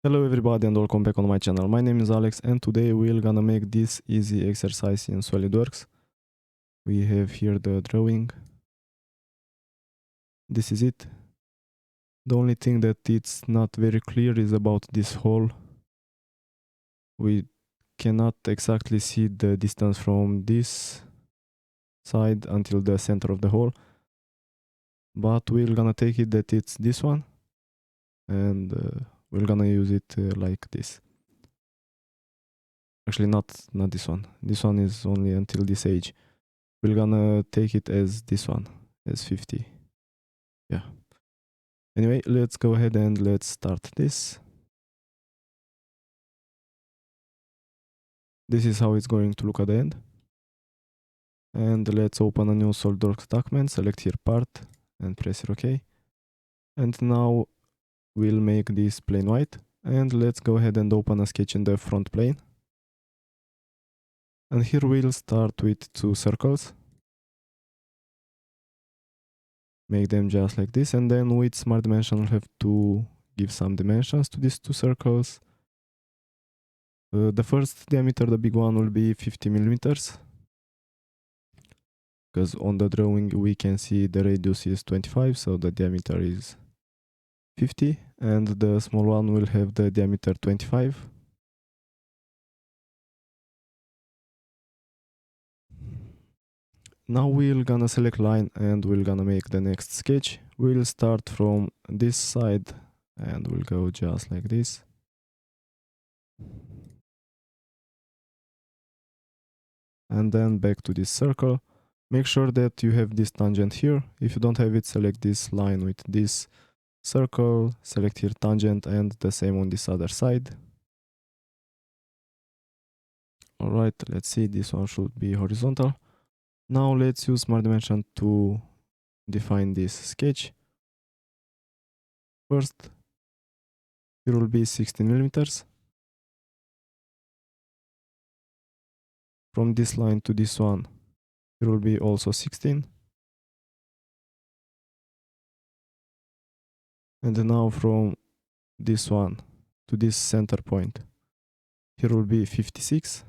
Hello everybody and welcome back on my channel. My name is Alex and today we're gonna make this easy exercise in SolidWorks. We have here the drawing. This is it. The only thing that it's not very clear is about this hole. We cannot exactly see the distance from this side until the center of the hole. But we're gonna take it that it's this one and we're gonna use it like this. Actually not this one. This one is only until this age. We're gonna take it as this one, as 50. Yeah. Anyway, let's go ahead and let's start this. This is how it's going to look at the end. And let's open a new SolidWorks document, select here part and press here OK. And now we'll make this plane white. And let's go ahead and open a sketch in the front plane. And here we'll start with two circles. Make them just like this, and then with Smart Dimension we'll have to give some dimensions to these two circles. The first diameter, the big one, will be 50 millimeters. Because on the drawing we can see the radius is 25, so the diameter is 50. And the small one will have the diameter 25. Now we're gonna select line and we're gonna make the next sketch. We'll start from this side and we'll go just like this. And then back to this circle. Make sure that you have this tangent here. If you don't have it, select this line with this circle, select here tangent, and the same on this other side. Alright, let's see, this one should be horizontal. Now let's use Smart Dimension to define this sketch. First, here will be 16 millimeters. From this line to this one, here will be also 16. And now from this one to this center point, here will be 56.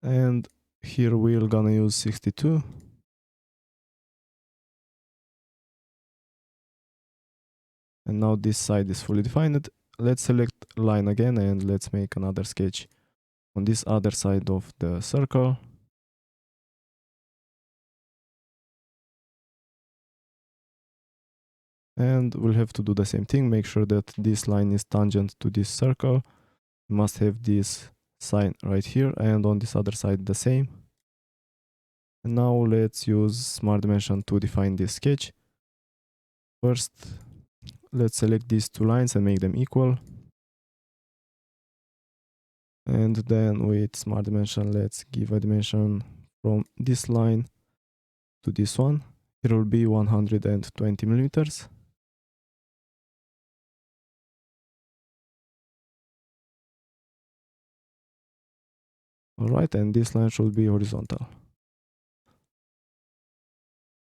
And here we're gonna use 62. And now this side is fully defined. Let's select line again and let's make another sketch on this other side of the circle. And we'll have to do the same thing. Make sure that this line is tangent to this circle. You must have this sign right here, and on this other side the same. And now let's use Smart Dimension to define this sketch. First, let's select these two lines and make them equal. And then with Smart Dimension, let's give a dimension from this line to this one. It will be 120 millimeters. Alright, and this line should be horizontal.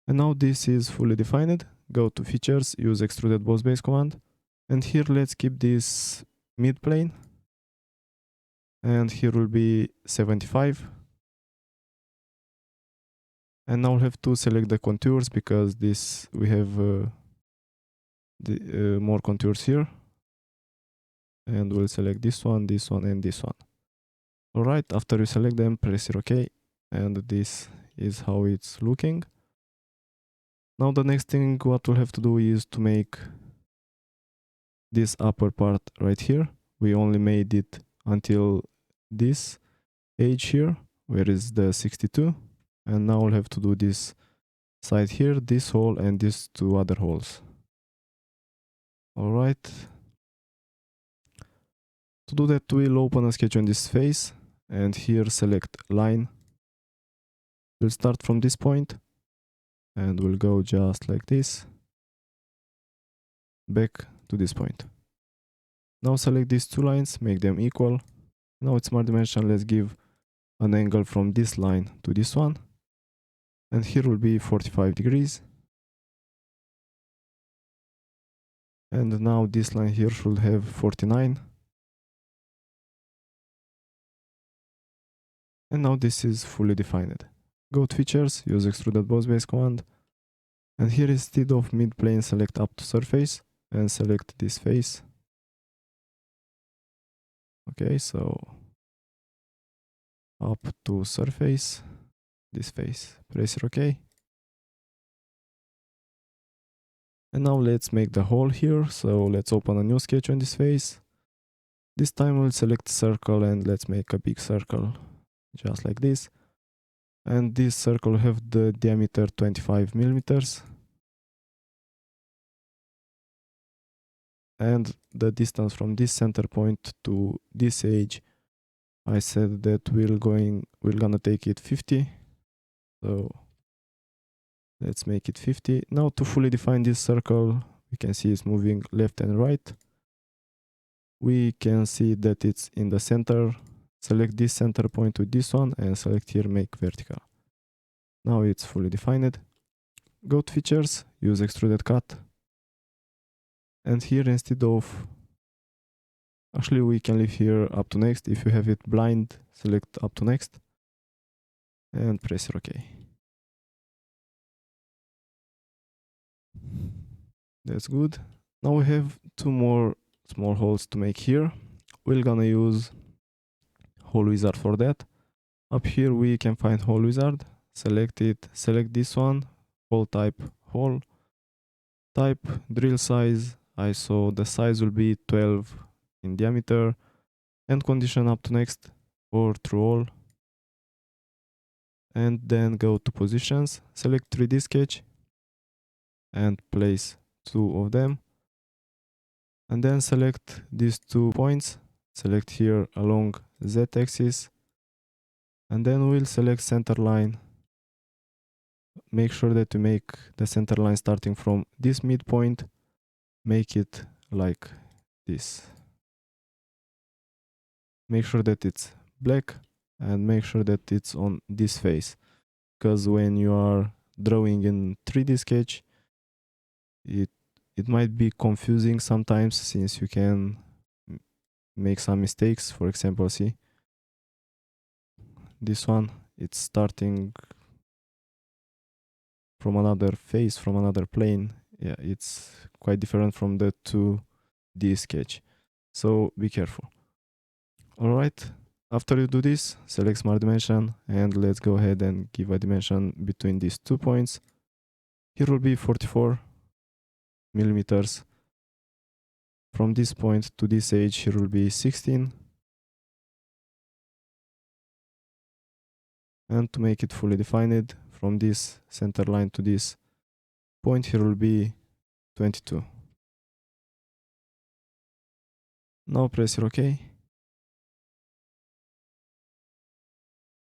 And now this is fully defined. Go to Features, use Extruded Boss Base command. And here let's keep this mid plane. And here will be 75. And now we'll have to select the contours because this we have more contours here. And we'll select this one, and this one. Alright, after you select them, press here OK. And this is how it's looking. Now the next thing what we'll have to do is to make this upper part right here. We only made it until this edge here, where is the 62. And now we'll have to do this side here, this hole, and these two other holes. Alright. To do that, we'll open a sketch on this face, and here select line. We'll start from this point, and we'll go just like this, back to this point. Now select these two lines, make them equal. Now with Smart Dimension, let's give an angle from this line to this one. And here will be 45 degrees. And now this line here should have 49. And now this is fully defined. Go to features, use extruded boss base command. And here instead of mid plane, select up to surface and select this face. Okay, so up to surface, this face. Press OK. And now let's make the hole here. So let's open a new sketch on this face. This time we'll select circle and let's make a big circle, just like this. And this circle will have the diameter 25 millimeters. And the distance from this center point to this edge, I said that we're gonna take it 50. So let's make it 50. Now to fully define this circle, we can see it's moving left and right. We can see that it's in the center. Select this center point with this one and select here make vertical. Now it's fully defined. Go to features, use Extruded Cut. And here instead of, actually we can leave here up to next. If you have it blind, select up to next and press OK. That's good. Now we have two more small holes to make here. We're gonna use hole wizard for that. Up here we can find hole wizard, select it, select this one, hole type hole, type drill size. I saw the size will be 12 in diameter, and condition up to next or through all. And then go to positions, select 3D sketch and place two of them. And then select these 2 points, select here along Z axis, and then we'll select center line. Make sure that you make the center line starting from this midpoint, make it like this. Make sure that it's black and make sure that it's on this face, because when you are drawing in 3D sketch, it might be confusing sometimes, since you can make some mistakes. For example, see this one, it's starting from another face, from another plane. Yeah, it's quite different from the 2D sketch, so be careful. Alright, after you do this, select smart dimension and let's go ahead and give a dimension between these 2 points. Here will be 44 millimeters. From this point to this edge, here will be 16. And to make it fully defined, from this center line to this point, here will be 22. Now press OK.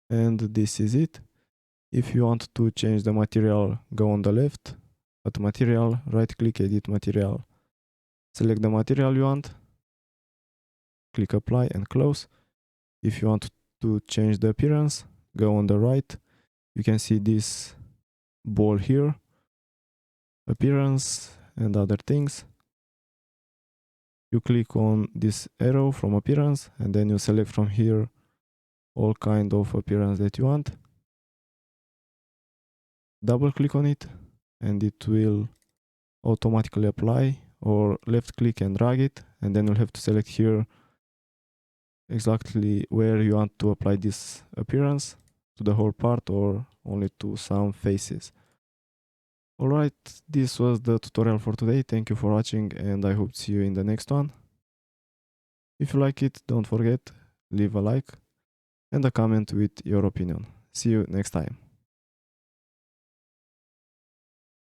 And this is it. If you want to change the material, go on the left, at material, right click, edit material. Select the material you want, click apply and close. If you want to change the appearance, go on the right. You can see this ball here, appearance and other things. You click on this arrow from appearance and then you select from here all kind of appearance that you want. Double click on it and it will automatically apply, or left click and drag it, and then you'll have to select here exactly where you want to apply this appearance, to the whole part or only to some faces. Alright, this was the tutorial for today. Thank you for watching and I hope to see you in the next one. If you like it, don't forget, leave a like and a comment with your opinion. See you next time.